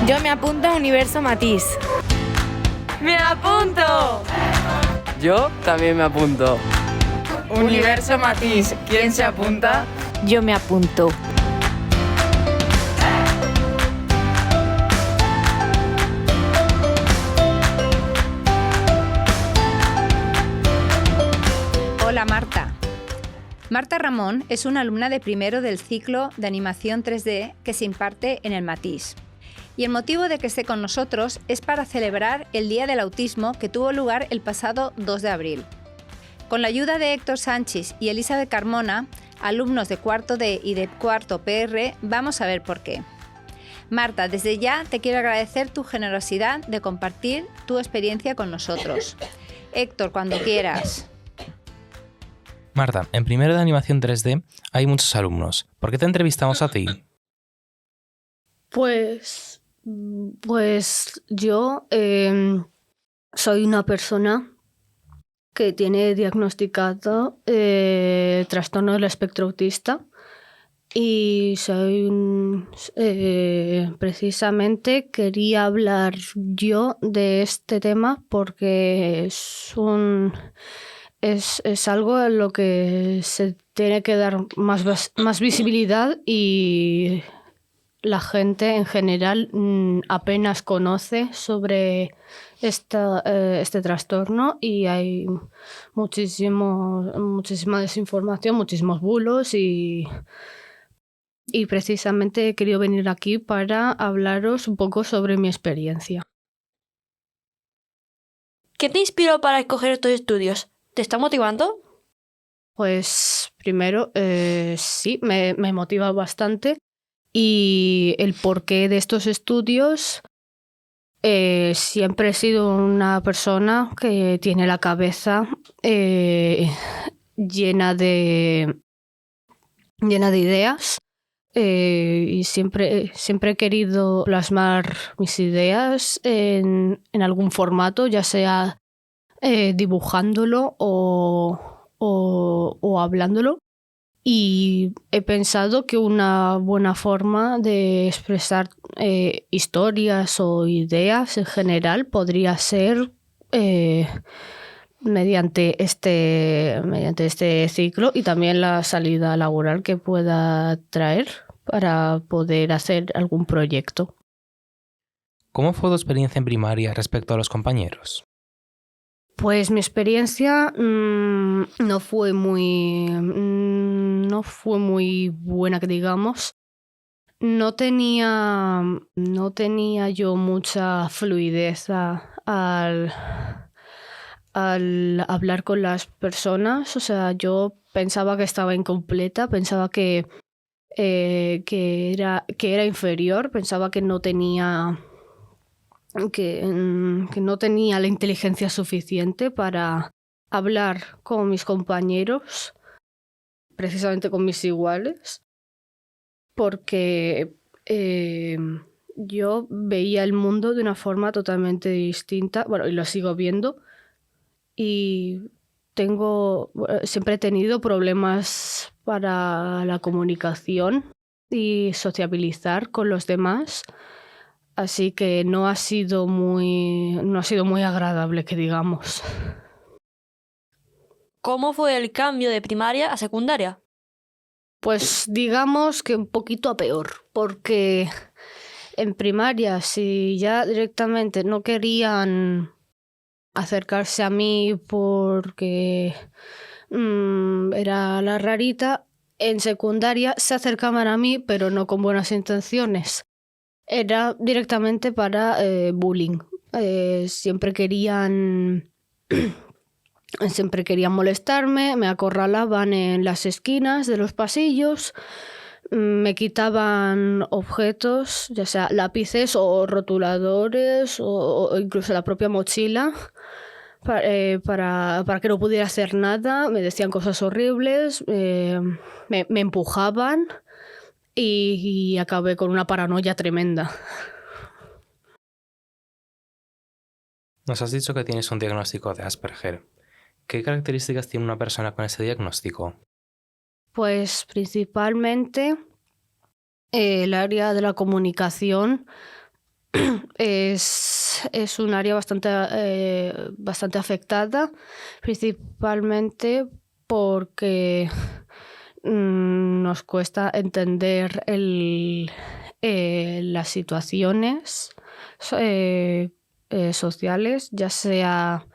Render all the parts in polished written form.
Yo me apunto a Universo Matiz. ¡Me apunto! Yo también me apunto. Universo Matiz, ¿quién se apunta? Yo me apunto. Hola Marta. Marta Ramón es una alumna de primero del ciclo de animación 3D que se imparte en el Matiz. Y el motivo de que esté con nosotros es para celebrar el Día del Autismo que tuvo lugar el pasado 2 de abril. Con la ayuda de Héctor Sánchez y Elizabeth Carmona, alumnos de cuarto D y de cuarto PR, vamos a ver por qué. Marta, desde ya te quiero agradecer tu generosidad de compartir tu experiencia con nosotros. Héctor, cuando quieras. Marta, en primero de animación 3D hay muchos alumnos. ¿Por qué te entrevistamos a ti? Pues yo soy una persona que tiene diagnosticado trastorno del espectro autista y precisamente quería hablar yo de este tema porque es algo a lo que se tiene que dar más visibilidad y la gente en general apenas conoce sobre este trastorno y hay muchísima desinformación, muchísimos bulos y precisamente he querido venir aquí para hablaros un poco sobre mi experiencia. ¿Qué te inspiró para escoger estos estudios? ¿Te está motivando? Pues primero, sí, me motiva bastante. Y el porqué de estos estudios, siempre he sido una persona que tiene la cabeza llena de ideas y siempre he querido plasmar mis ideas en algún formato, ya sea dibujándolo o hablándolo. Y he pensado que una buena forma de expresar historias o ideas en general podría ser mediante este ciclo y también la salida laboral que pueda traer para poder hacer algún proyecto. ¿Cómo fue tu experiencia en primaria respecto a los compañeros? Pues mi experiencia no fue muy buena, que digamos. No tenía yo mucha fluidez al hablar con las personas. O sea, yo pensaba que estaba incompleta, pensaba que era inferior, pensaba que no tenía la inteligencia suficiente para hablar con mis compañeros, precisamente con mis iguales, porque yo veía el mundo de una forma totalmente distinta, bueno, y lo sigo viendo, y siempre he tenido problemas para la comunicación y sociabilizar con los demás. Así que no ha sido muy agradable, que digamos. ¿Cómo fue el cambio de primaria a secundaria? Pues digamos que un poquito a peor, porque en primaria, si ya directamente no querían acercarse a mí porque era la rarita, en secundaria se acercaban a mí, pero no con buenas intenciones. Era directamente para bullying. Siempre querían molestarme, me acorralaban en las esquinas de los pasillos, me quitaban objetos, ya sea lápices o rotuladores o incluso la propia mochila para que no pudiera hacer nada. Me decían cosas horribles, me empujaban. Y acabé con una paranoia tremenda. Nos has dicho que tienes un diagnóstico de Asperger. ¿Qué características tiene una persona con ese diagnóstico? Pues principalmente el área de la comunicación es un área bastante afectada, principalmente porque nos cuesta entender las situaciones sociales, ya sea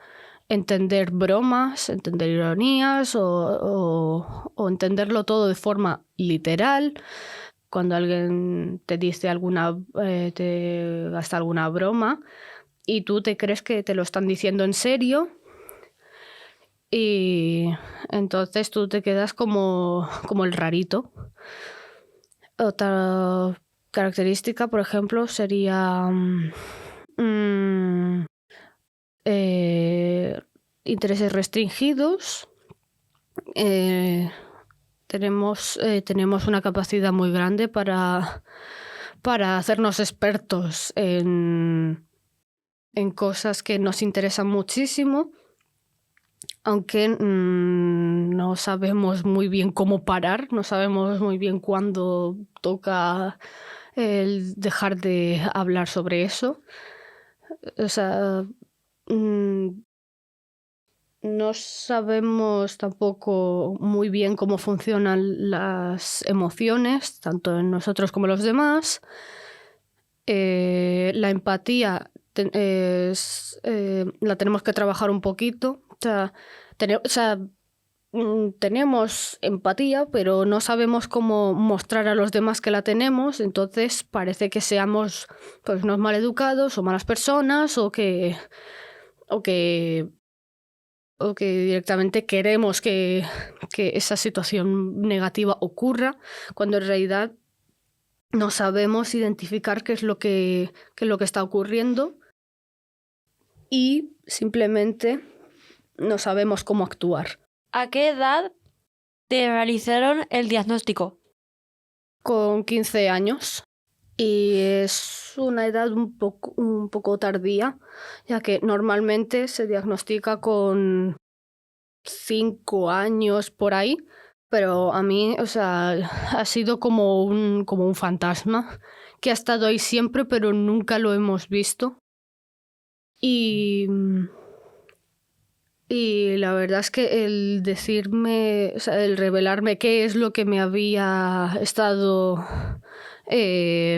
entender bromas, entender ironías o entenderlo todo de forma literal. Cuando alguien te dice te gasta alguna broma y tú te crees que te lo están diciendo en serio y entonces tú te quedas como el rarito. Otra característica, por ejemplo, sería intereses restringidos. Tenemos una capacidad muy grande para hacernos expertos en cosas que nos interesan muchísimo, aunque no sabemos muy bien cómo parar, no sabemos muy bien cuándo toca dejar de hablar sobre eso. O sea, no sabemos tampoco muy bien cómo funcionan las emociones, tanto en nosotros como en los demás. La empatía la tenemos que trabajar un poquito. Tenemos empatía, pero no sabemos cómo mostrar a los demás que la tenemos, entonces parece que seamos pues, unos maleducados o malas personas o que directamente queremos que esa situación negativa ocurra, cuando en realidad no sabemos identificar qué es lo que está ocurriendo y simplemente no sabemos cómo actuar. ¿A qué edad te realizaron el diagnóstico? Con 15 años. Y es una edad un poco tardía, ya que normalmente se diagnostica con 5 años por ahí, pero a mí, o sea, ha sido como un fantasma que ha estado ahí siempre, pero nunca lo hemos visto. Y la verdad es que el decirme, o sea, el revelarme qué es lo que me había estado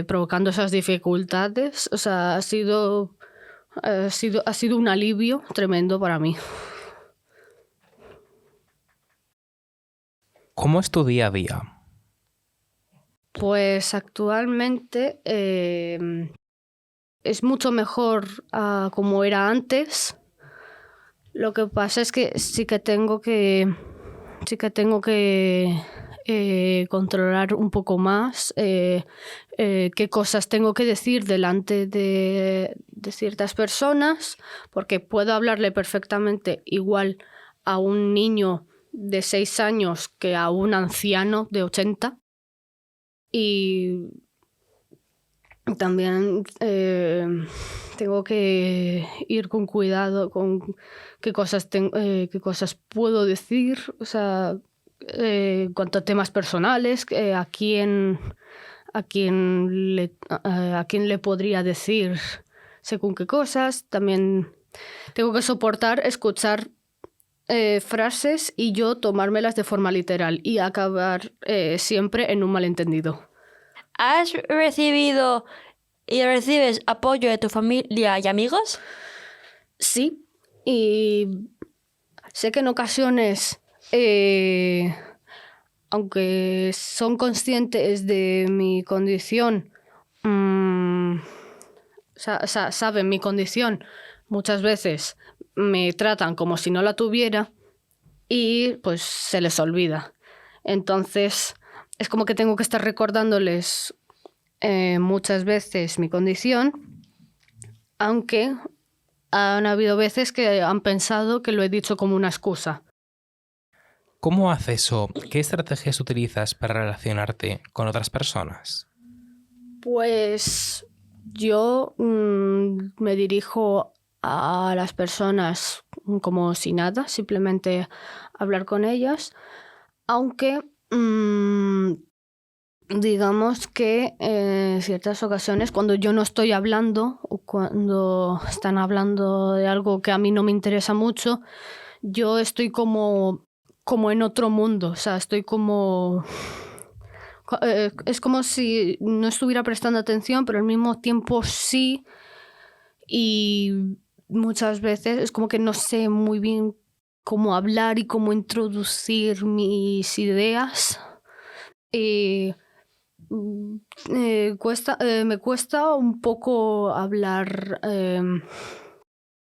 provocando esas dificultades, o sea, ha sido un alivio tremendo para mí. ¿Cómo es tu día a día? Pues actualmente es mucho mejor a como era antes. Lo que pasa es que sí que tengo que controlar un poco más qué cosas tengo que decir delante de ciertas personas, porque puedo hablarle perfectamente igual a un niño de 6 años que a un anciano de 80. Y también tengo que ir con cuidado con qué cosas puedo decir, o sea, en cuanto a temas personales, a quién le podría decir según qué cosas. También tengo que soportar escuchar frases y yo tomármelas de forma literal y acabar siempre en un malentendido. ¿Has recibido y recibes apoyo de tu familia y amigos? Sí, y sé que en ocasiones, aunque son conscientes de mi condición, saben mi condición, muchas veces me tratan como si no la tuviera y pues se les olvida. Entonces es como que tengo que estar recordándoles muchas veces mi condición, aunque han habido veces que han pensado que lo he dicho como una excusa. ¿Cómo haces o qué estrategias utilizas para relacionarte con otras personas? Pues yo me dirijo a las personas como si nada, simplemente hablar con ellas, aunque digamos que en ciertas ocasiones, cuando yo no estoy hablando o cuando están hablando de algo que a mí no me interesa mucho, yo estoy como en otro mundo, o sea, estoy como... es como si no estuviera prestando atención, pero al mismo tiempo sí, y muchas veces es como que no sé muy bien cómo hablar y cómo introducir mis ideas. Me cuesta un poco hablar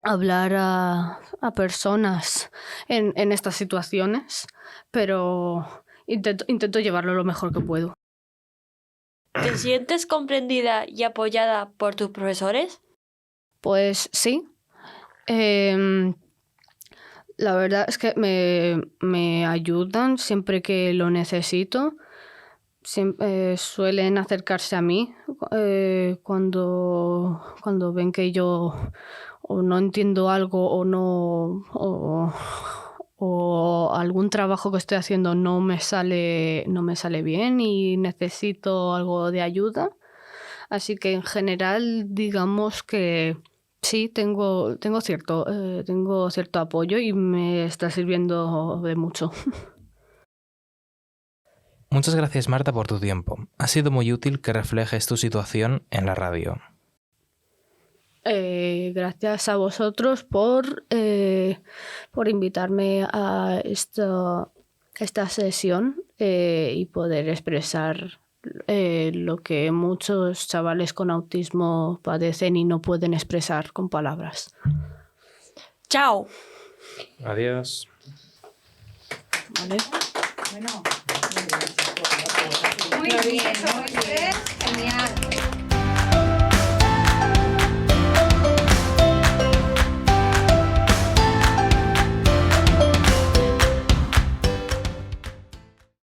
a personas en estas situaciones, pero intento llevarlo lo mejor que puedo. ¿Te sientes comprendida y apoyada por tus profesores? Pues sí. La verdad es que me ayudan siempre que lo necesito. Suelen acercarse a mí cuando ven que yo o no entiendo algo o algún trabajo que estoy haciendo no me sale bien y necesito algo de ayuda. Así que en general digamos que sí, tengo cierto apoyo y me está sirviendo de mucho. Muchas gracias, Marta, por tu tiempo. Ha sido muy útil que reflejes tu situación en la radio. Gracias a vosotros por invitarme a esta sesión y poder expresar lo que muchos chavales con autismo padecen y no pueden expresar con palabras. ¡Chao! Adiós. ¿Vale? Muy bien, genial.